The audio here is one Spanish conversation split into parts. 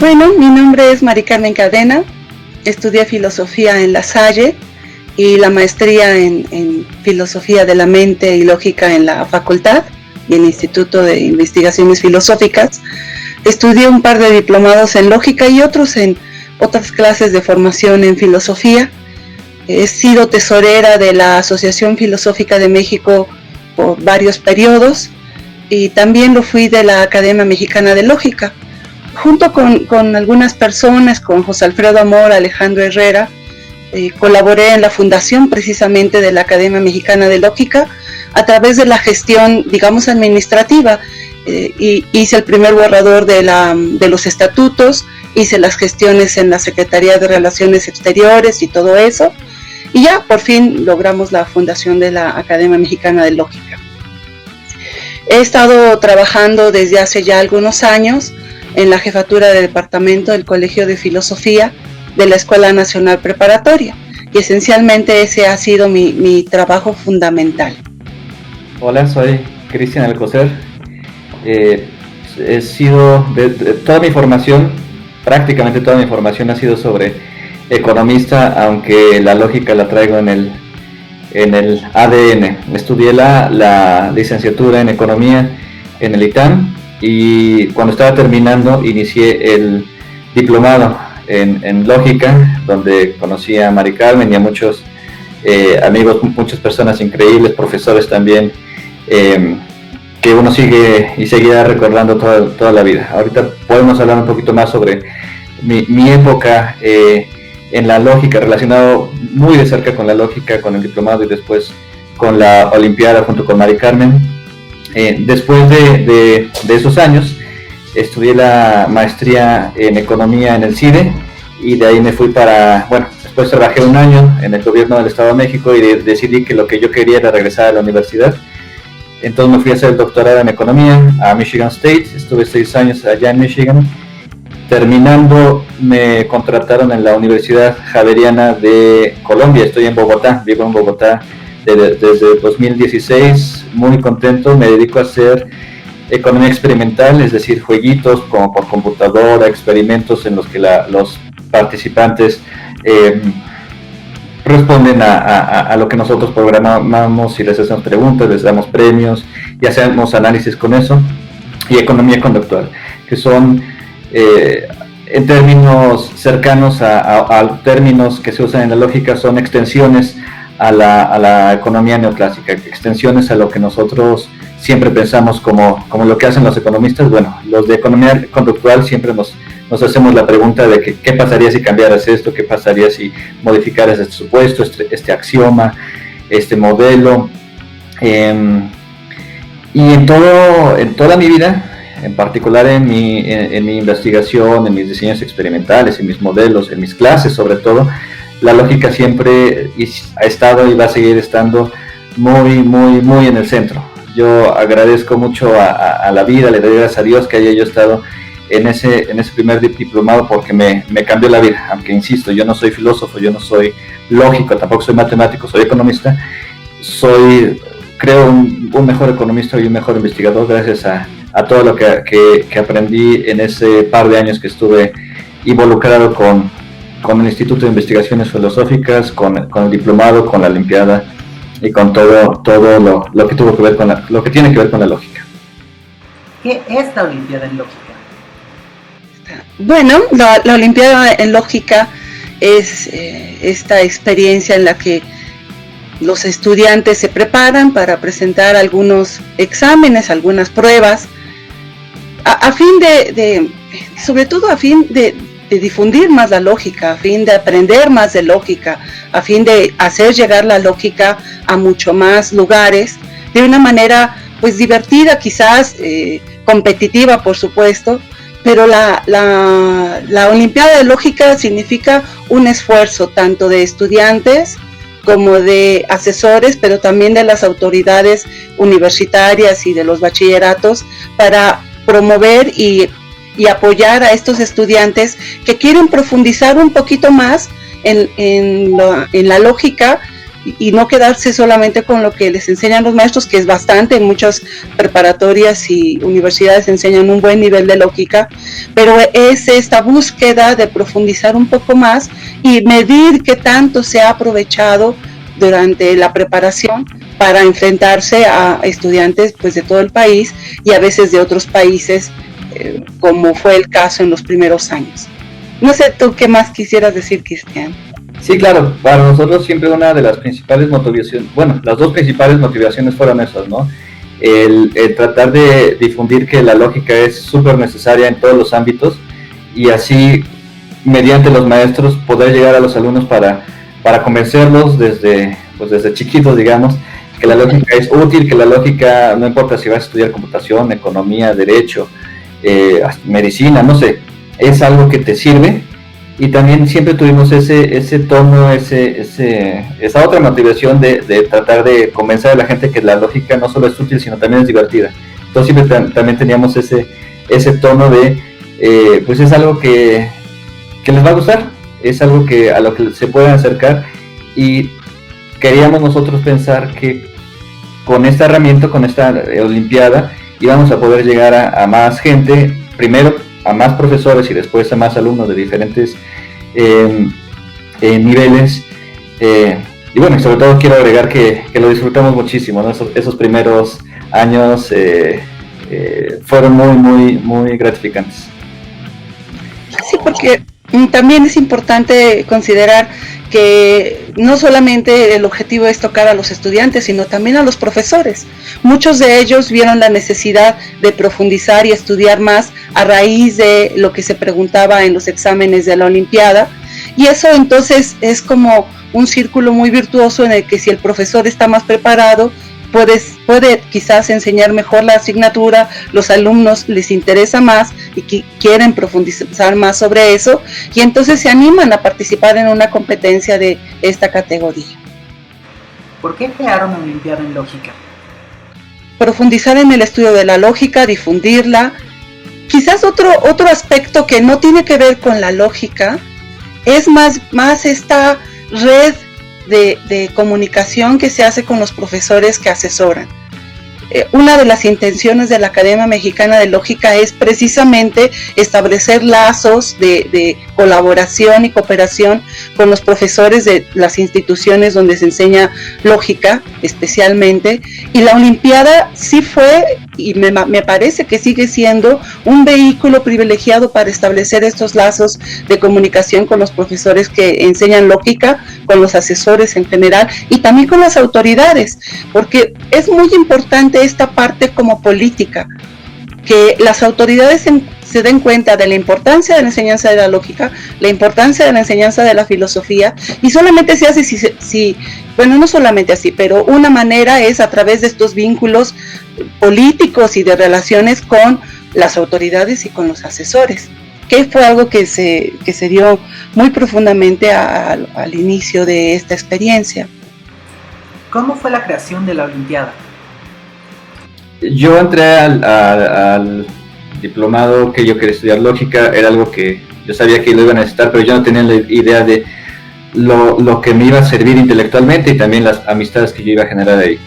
Bueno, mi nombre es Mari Carmen Cadena, estudié filosofía en La Salle y la maestría en filosofía de la mente y lógica en la facultad y en el Instituto de Investigaciones Filosóficas. Estudié un par de diplomados en lógica y otros en otras clases de formación en filosofía. He sido tesorera de la Asociación Filosófica de México por varios periodos y también lo fui de la Academia Mexicana de Lógica. Junto con algunas personas, con José Alfredo Amor, Alejandro Herrera, colaboré en la fundación precisamente de la Academia Mexicana de Lógica a través de la gestión, digamos, administrativa. Y hice el primer borrador de los estatutos, hice las gestiones en la Secretaría de Relaciones Exteriores y todo eso, y ya por fin logramos la fundación de la Academia Mexicana de Lógica. He estado trabajando desde hace ya algunos años en la jefatura del departamento del Colegio de Filosofía de la Escuela Nacional Preparatoria, y esencialmente ese ha sido mi trabajo fundamental. Hola, soy Cristian Alcocer. He sido, toda mi formación, prácticamente toda mi formación ha sido sobre economista, aunque la lógica la traigo en el ADN. Estudié la licenciatura en economía en el ITAM y cuando estaba terminando inicié el diplomado en lógica, donde conocí a Mari Carmen y a muchos amigos, muchas personas increíbles, profesores también, que uno sigue y seguirá recordando toda la vida. Ahorita podemos hablar un poquito más sobre mi época en la lógica, relacionado muy de cerca con la lógica, con el diplomado y después con la Olimpiada junto con Mari Carmen. Después de esos años, estudié la maestría en economía en el CIDE y de ahí me fui después trabajé un año en el gobierno del Estado de México y decidí que lo que yo quería era regresar a la universidad. Entonces me fui a hacer el doctorado en economía a Michigan State, estuve 6 años allá en Michigan. Terminando me contrataron en la Universidad Javeriana de Colombia, estoy en Bogotá, vivo en Bogotá desde 2016, muy contento, me dedico a hacer economía experimental, es decir, jueguitos como por computadora, experimentos en los que los participantes responden a lo que nosotros programamos y les hacemos preguntas, les damos premios y hacemos análisis con eso, y economía conductual, que son en términos cercanos a términos que se usan en la lógica, son extensiones a la economía neoclásica, extensiones a lo que nosotros siempre pensamos como lo que hacen los economistas. Bueno, los de economía conductual siempre nos hacemos la pregunta de que qué pasaría si cambiaras esto, qué pasaría si modificaras este supuesto, este axioma, este modelo. Y en toda mi vida, en particular en mi investigación, en mis diseños experimentales, en mis modelos, en mis clases sobre todo, la lógica siempre ha estado y va a seguir estando muy, muy, muy en el centro. Yo agradezco mucho a la vida, le doy gracias a Dios que haya yo estado en ese primer diplomado, porque me cambió la vida. Aunque insisto, yo no soy filósofo, yo no soy lógico, tampoco soy matemático, soy economista. Creo un mejor economista y un mejor investigador gracias a todo lo que aprendí en ese par de años que estuve involucrado con el Instituto de Investigaciones Filosóficas, con el diplomado, con la Olimpiada y con todo lo que tuvo que ver lo que tiene que ver con la lógica. ¿Qué es la Olimpiada en Lógica? Bueno, la Olimpiada en Lógica es esta experiencia en la que los estudiantes se preparan para presentar algunos exámenes, algunas pruebas, sobre todo a fin de difundir más la lógica, a fin de aprender más de lógica, a fin de hacer llegar la lógica a mucho más lugares, de una manera pues divertida, quizás competitiva, por supuesto, pero la Olimpiada de Lógica significa un esfuerzo tanto de estudiantes como de asesores, pero también de las autoridades universitarias y de los bachilleratos, para promover y apoyar a estos estudiantes que quieren profundizar un poquito más en la lógica, y no quedarse solamente con lo que les enseñan los maestros, que es bastante. En muchas preparatorias y universidades enseñan un buen nivel de lógica, pero es esta búsqueda de profundizar un poco más y medir qué tanto se ha aprovechado durante la preparación para enfrentarse a estudiantes pues de todo el país y a veces de otros países, como fue el caso en los primeros años. No sé tú qué más quisieras decir, Cristian. Sí, claro, para nosotros siempre una de las principales motivaciones, bueno, las dos principales motivaciones fueron esas, ¿no? El tratar de difundir que la lógica es súper necesaria en todos los ámbitos y así, mediante los maestros, poder llegar a los alumnos para convencerlos desde chiquitos, digamos, que la lógica es útil, que la lógica, no importa si vas a estudiar computación, economía, derecho, medicina, no sé, es algo que te sirve. Y también siempre tuvimos ese tono, esa otra motivación de tratar de convencer a la gente que la lógica no solo es útil, sino también es divertida. Entonces siempre también teníamos ese tono de, pues es algo que les va a gustar, es algo a lo que se pueden acercar, y queríamos nosotros pensar que con esta herramienta, con esta olimpiada, íbamos a poder llegar a más gente, primero a más profesores y después a más alumnos de diferentes niveles, y bueno, sobre todo quiero agregar que lo disfrutamos muchísimo, ¿no? Esos primeros años fueron muy gratificantes. Sí, porque también es importante considerar que no solamente el objetivo es tocar a los estudiantes, sino también a los profesores. Muchos de ellos vieron la necesidad de profundizar y estudiar más a raíz de lo que se preguntaba en los exámenes de la Olimpiada, y eso entonces es como un círculo muy virtuoso en el que si el profesor está más preparado, puede quizás enseñar mejor la asignatura, los alumnos les interesa más y quieren profundizar más sobre eso, y entonces se animan a participar en una competencia de esta categoría. ¿Por qué crearon una Olimpiada en Lógica? Profundizar en el estudio de la lógica, difundirla. Quizás otro aspecto que no tiene que ver con la lógica es más esta red de comunicación que se hace con los profesores que asesoran. Una de las intenciones de la Academia Mexicana de Lógica es precisamente establecer lazos de colaboración y cooperación con los profesores de las instituciones donde se enseña lógica especialmente, y la Olimpiada sí fue, y me parece que sigue siendo, un vehículo privilegiado para establecer estos lazos de comunicación con los profesores que enseñan lógica, con los asesores en general y también con las autoridades, porque es muy importante esta parte como política, que las autoridades se den cuenta de la importancia de la enseñanza de la lógica, la importancia de la enseñanza de la filosofía, y solamente se hace si bueno, no solamente así, pero una manera es a través de estos vínculos políticos y de relaciones con las autoridades y con los asesores, que fue algo que se dio muy profundamente al inicio de esta experiencia. ¿Cómo fue la creación de la Olimpiada? Yo entré al diplomado que yo quería estudiar lógica, era algo que yo sabía que lo iba a necesitar, pero yo no tenía la idea de lo que me iba a servir intelectualmente y también las amistades que yo iba a generar ahí.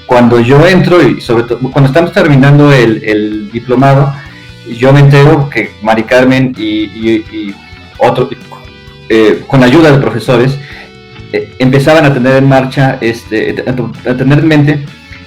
Cuando yo entro, y sobre todo cuando estamos terminando el diplomado, yo me entero que Mari Carmen y otro, con ayuda de profesores, empezaban a tener en marcha, a tener en mente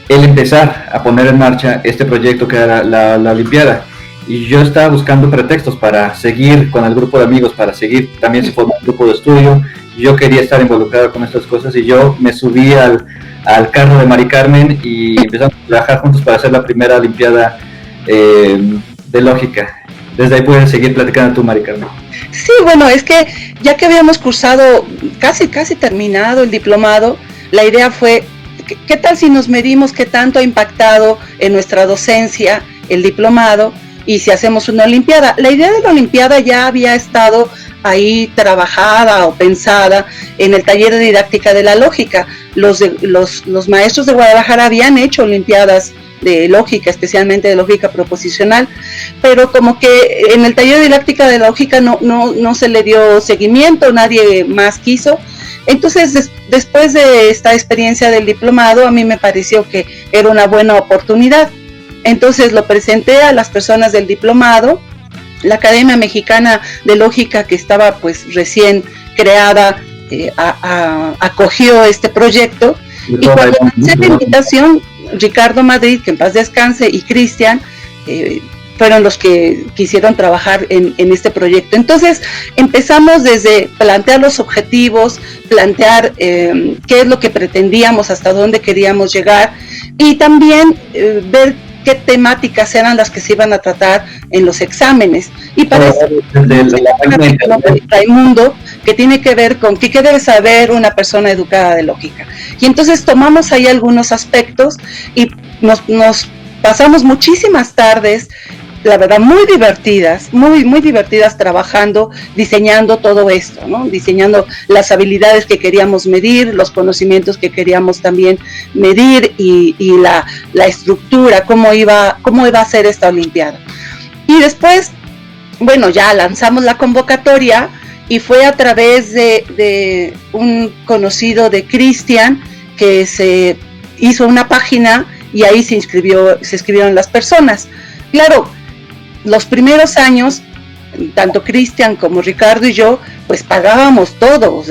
el empezar a poner en marcha este proyecto que era la Olimpiada. Y yo estaba buscando pretextos para seguir con el grupo de amigos, para seguir, también se formó un grupo de estudio, yo quería estar involucrado con estas cosas, y yo me subí al carro de Mari Carmen y empezamos a trabajar juntos para hacer la primera Olimpiada de lógica. Desde ahí puedes seguir platicando tú, Mari Carmen. Sí, bueno, es que ya que habíamos cursado, casi terminado el diplomado, la idea fue, ¿qué tal si nos medimos qué tanto ha impactado en nuestra docencia el diplomado y si hacemos una Olimpiada? La idea de la Olimpiada ya había estado ahí trabajada o pensada en el taller de didáctica de la lógica. Los maestros de Guadalajara habían hecho Olimpiadas de lógica, especialmente de lógica proposicional, pero como que en el taller de didáctica de la lógica no se le dio seguimiento, nadie más quiso. Entonces, después de esta experiencia del diplomado, a mí me pareció que era una buena oportunidad. Entonces lo presenté a las personas del diplomado. La Academia Mexicana de Lógica, que estaba pues recién creada, acogió este proyecto. Y cuando lancé la invitación, Ricardo Madrid, que en paz descanse, y Cristian, fueron los que quisieron trabajar en este proyecto. Entonces empezamos desde plantear los objetivos, plantear qué es lo que pretendíamos, hasta dónde queríamos llegar, y también ver qué temáticas eran las que se iban a tratar en los exámenes. Y para eso, Raimundo, que tiene que ver con qué debe saber una persona educada de lógica. Y entonces tomamos ahí algunos aspectos y nos pasamos muchísimas tardes, la verdad, muy divertidas trabajando, diseñando todo esto, ¿no? Diseñando las habilidades que queríamos medir, los conocimientos que queríamos también medir y la estructura, cómo iba a ser esta Olimpiada. Y después, bueno, ya lanzamos la convocatoria y fue a través de un conocido de Cristian que se hizo una página y ahí se inscribieron las personas. Claro, los primeros años, tanto Cristian como Ricardo y yo, pues pagábamos todo,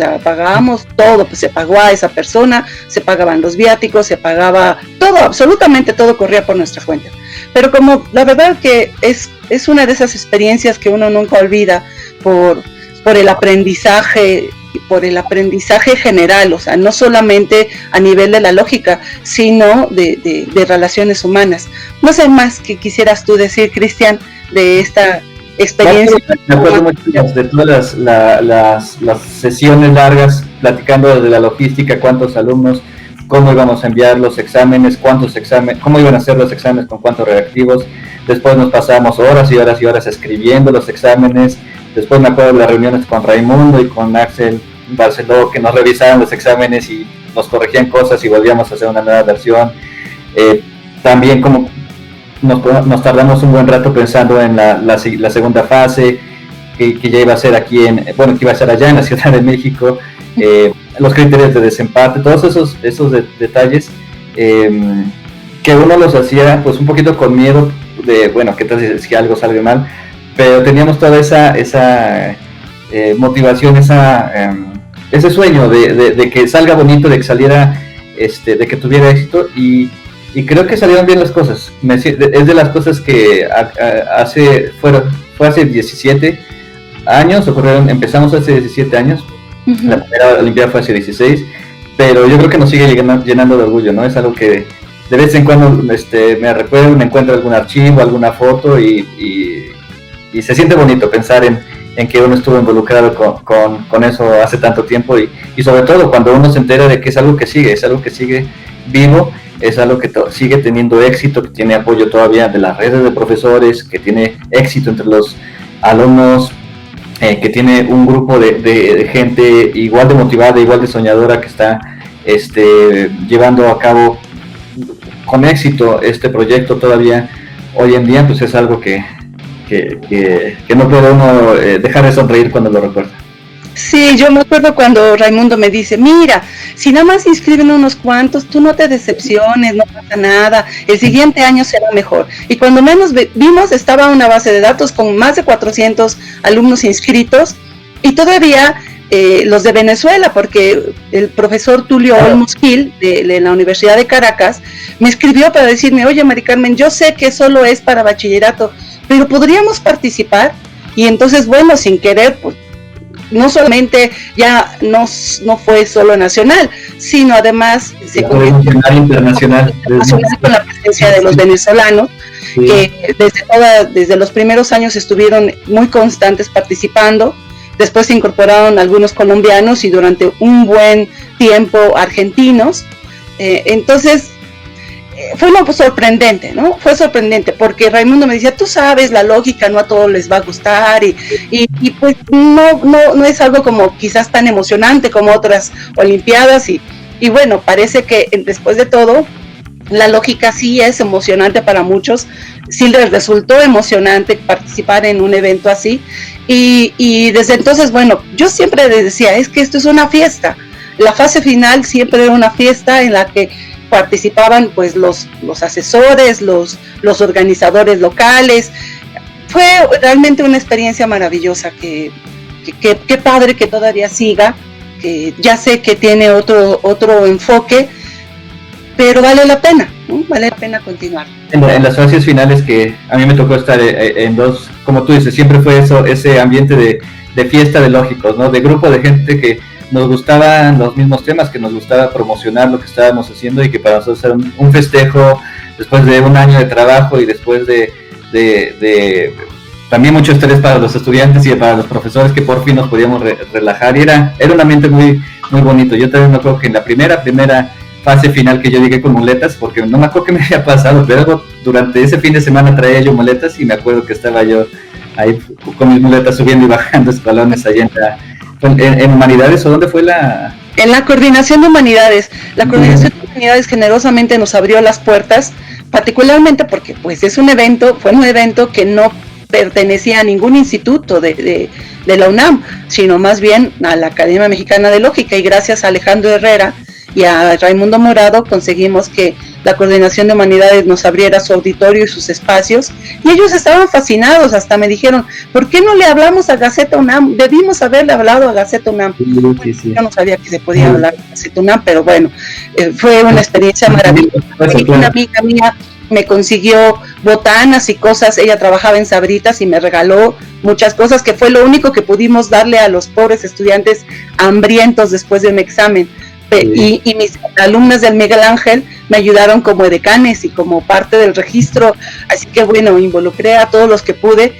pues se pagó a esa persona, se pagaban los viáticos, se pagaba todo, absolutamente todo corría por nuestra cuenta. Pero como la verdad que es una de esas experiencias que uno nunca olvida por el aprendizaje, por el aprendizaje general, o sea, no solamente a nivel de la lógica, sino de relaciones humanas. No sé más que quisieras tú decir, Cristian, de esta experiencia. Me acuerdo mucho de todas las sesiones largas, platicando de la logística, cuántos alumnos, cómo íbamos a enviar los exámenes, cómo iban a ser los exámenes, con cuántos reactivos. Después nos pasábamos horas y horas y horas escribiendo los exámenes. Después me acuerdo de las reuniones con Raimundo y con Axel Barceló, que nos revisaban los exámenes y nos corregían cosas y volvíamos a hacer una nueva versión. También como nos tardamos un buen rato pensando en la segunda fase, que ya iba a ser que iba a ser allá en la Ciudad de México, los criterios de desempate, todos esos detalles que uno los hacía pues un poquito con miedo de, bueno, qué tal si algo sale mal, pero teníamos toda esa motivación, ese sueño de que salga bonito, de que saliera, de que tuviera éxito, y creo que salieron bien las cosas. Es de las cosas que fue hace 17 años, empezamos hace 17 años, uh-huh. La primera Olimpiada fue hace 16, pero yo creo que nos sigue llenando de orgullo, ¿no? Es algo que de vez en cuando me encuentro algún archivo, alguna foto y se siente bonito pensar en que uno estuvo involucrado con eso hace tanto tiempo y sobre todo cuando uno se entera de que es algo que sigue vivo, es algo que sigue teniendo éxito, que tiene apoyo todavía de las redes de profesores, que tiene éxito entre los alumnos, que tiene un grupo de gente igual de motivada, igual de soñadora, que está llevando a cabo con éxito este proyecto todavía hoy en día. Pues es algo que no puede uno dejar de sonreír cuando lo recuerda. Sí, yo me acuerdo cuando Raimundo me dice, mira, si nada más inscriben unos cuantos, tú no te decepciones, no pasa nada, el siguiente año será mejor. Y cuando menos vimos, estaba una base de datos con más de 400 alumnos inscritos, y todavía los de Venezuela, porque el profesor Tulio Olmos Gil, de la Universidad de Caracas, me escribió para decirme, oye, Mari Carmen, yo sé que solo es para bachillerato, pero ¿podríamos participar? Y entonces, bueno, sin querer, pues, no solamente ya no fue solo nacional, sino además se convirtió internacional con la presencia de los venezolanos, sí, que desde los primeros años estuvieron muy constantes participando. Después se incorporaron algunos colombianos y durante un buen tiempo argentinos. Entonces fue sorprendente, ¿no? Fue sorprendente porque Raimundo me decía, tú sabes, la lógica no a todos les va a gustar y pues no es algo como quizás tan emocionante como otras olimpiadas y bueno, parece que después de todo la lógica sí es emocionante para muchos, sí les resultó emocionante participar en un evento así y desde entonces, bueno, yo siempre les decía, es que esto es una fiesta. la fase final siempre era una fiesta en la que participaban pues los asesores, los organizadores locales. Fue realmente una experiencia maravillosa, que padre que todavía siga, que ya sé que tiene otro enfoque, pero vale la pena, ¿no? Vale la pena continuar. En las fases finales, que a mí me tocó estar en dos, como tú dices, siempre fue ese ambiente de fiesta de lógicos, ¿no? De grupo de gente que nos gustaban los mismos temas, que nos gustaba promocionar lo que estábamos haciendo, y que para nosotros era un festejo después de un año de trabajo y después de también mucho estrés para los estudiantes y para los profesores, que por fin nos podíamos relajar, y era un ambiente muy, muy bonito. Yo también me acuerdo que en la primera fase final que yo llegué con muletas, porque no me acuerdo qué me había pasado, pero durante ese fin de semana traía yo muletas, y me acuerdo que estaba yo ahí con mis muletas subiendo y bajando escalones allá en Humanidades. ¿O dónde fue En la Coordinación de Humanidades. La Coordinación de Humanidades generosamente nos abrió las puertas, particularmente porque pues fue un evento que no pertenecía a ningún instituto de la UNAM, sino más bien a la Academia Mexicana de Lógica, y gracias a Alejandro Herrera y a Raimundo Morado conseguimos que la Coordinación de Humanidades nos abriera su auditorio y sus espacios, y ellos estaban fascinados. Hasta me dijeron, ¿por qué no le hablamos a Gaceta UNAM? Debimos haberle hablado a Gaceta UNAM. Sí. Yo no sabía que se podía hablar a Gaceta UNAM, pero bueno, fue una experiencia maravillosa. Una amiga mía me consiguió botanas y cosas, ella trabajaba en Sabritas y me regaló muchas cosas, que fue lo único que pudimos darle a los pobres estudiantes hambrientos después de un examen. Y mis alumnas del Miguel Ángel me ayudaron como edecanes y como parte del registro, así que bueno, involucré a todos los que pude,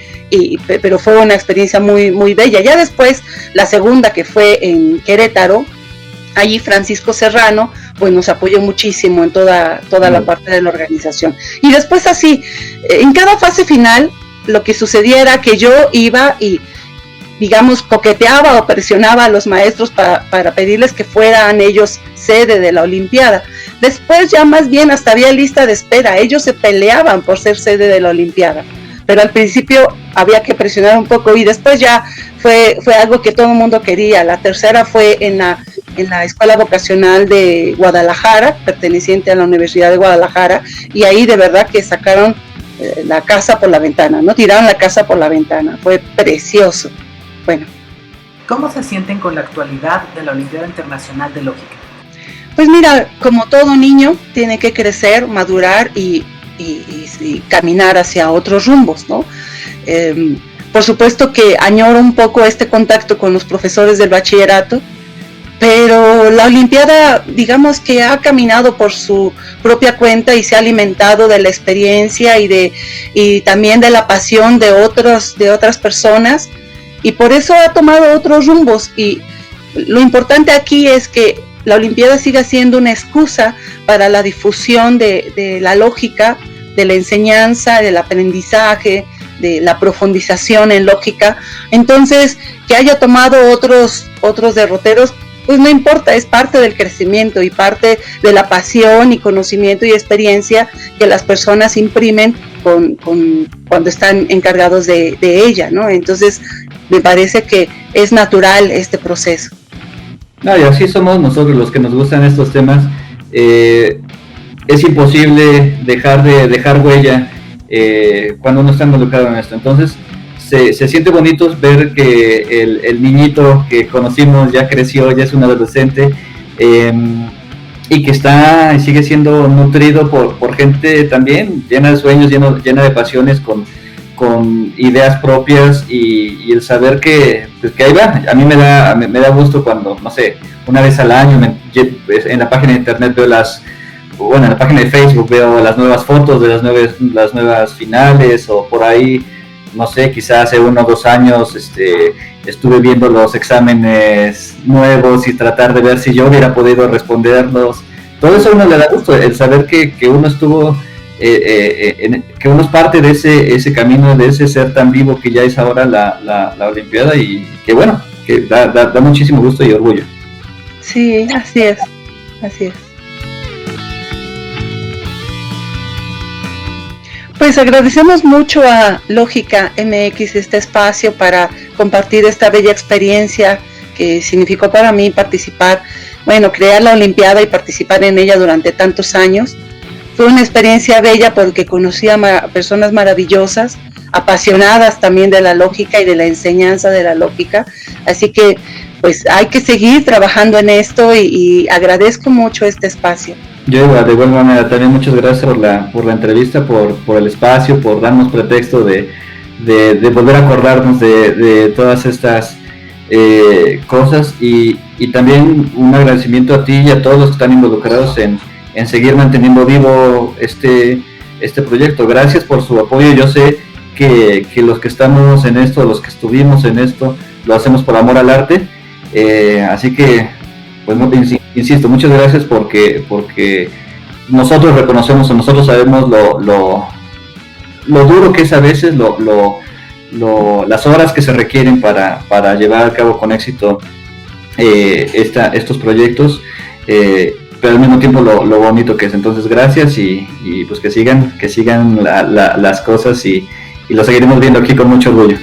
pero fue una experiencia muy, muy bella. Ya después, la segunda, que fue en Querétaro, allí Francisco Serrano pues nos apoyó muchísimo en toda la parte de la organización. Y después así, en cada fase final, lo que sucedía era que yo iba y, digamos, coqueteaba o presionaba a los maestros para pedirles que fueran ellos sede de la Olimpiada. Después ya más bien hasta había lista de espera, ellos se peleaban por ser sede de la Olimpiada, pero al principio había que presionar un poco, y después ya fue algo que todo el mundo quería. La tercera fue en la Escuela Vocacional de Guadalajara, perteneciente a la Universidad de Guadalajara, y ahí de verdad que sacaron la casa por la ventana, ¿no? Tiraron la casa por la ventana, fue precioso. Bueno. ¿Cómo se sienten con la actualidad de la Olimpiada Internacional de Lógica? Pues mira, como todo niño, tiene que crecer, madurar y caminar hacia otros rumbos, ¿no? Por supuesto que añoro un poco este contacto con los profesores del bachillerato, pero la Olimpiada, digamos que ha caminado por su propia cuenta y se ha alimentado de la experiencia y también de la pasión de otras personas, y por eso ha tomado otros rumbos. Y lo importante aquí es que la Olimpiada siga siendo una excusa para la difusión de la lógica, de la enseñanza, del aprendizaje, de la profundización en lógica. Entonces, que haya tomado otros derroteros, pues no importa, es parte del crecimiento y parte de la pasión y conocimiento y experiencia que las personas imprimen cuando están encargados de ella, ¿no? Entonces, me parece que es natural este proceso. No, y así somos nosotros los que nos gustan estos temas. Es imposible dejar huella cuando uno está involucrado en esto. Entonces se siente bonito ver que el niñito que conocimos ya creció, ya es un adolescente, y que está y sigue siendo nutrido por gente también llena de sueños, llena de pasiones, con ideas propias, y el saber que ahí va. A mí me da gusto cuando, no sé, una vez al año en la página de internet veo en la página de Facebook veo las nuevas fotos de las nuevas finales, o por ahí, no sé, quizás hace 1 o 2 años estuve viendo los exámenes nuevos y tratar de ver si yo hubiera podido responderlos. Todo eso a uno le da gusto, el saber que uno estuvo, que uno es parte de ese camino, de ese ser tan vivo que ya es ahora la Olimpiada, y que bueno, que da muchísimo gusto y orgullo. Sí, así es. Pues agradecemos mucho a Lógica MX este espacio para compartir esta bella experiencia que significó para mí participar bueno, crear la Olimpiada y participar en ella durante tantos años. Fue una experiencia bella porque conocí a personas maravillosas, apasionadas también de la lógica y de la enseñanza de la lógica. Así que pues hay que seguir trabajando en esto y agradezco mucho este espacio. Yo de igual manera también muchas gracias por la entrevista, por el espacio, por darnos pretexto de volver a acordarnos de todas estas cosas y también un agradecimiento a ti y a todos los que están involucrados en seguir manteniendo vivo este proyecto. Gracias por su apoyo. Yo sé que los que estamos en esto, los que estuvimos en esto, lo hacemos por amor al arte, así que pues insisto, muchas gracias porque nosotros reconocemos o nosotros sabemos lo duro que es a veces, las horas que se requieren para llevar a cabo con éxito estos proyectos, pero al mismo tiempo lo bonito que es. Entonces gracias y pues que sigan las cosas y lo seguiremos viendo aquí con mucho orgullo.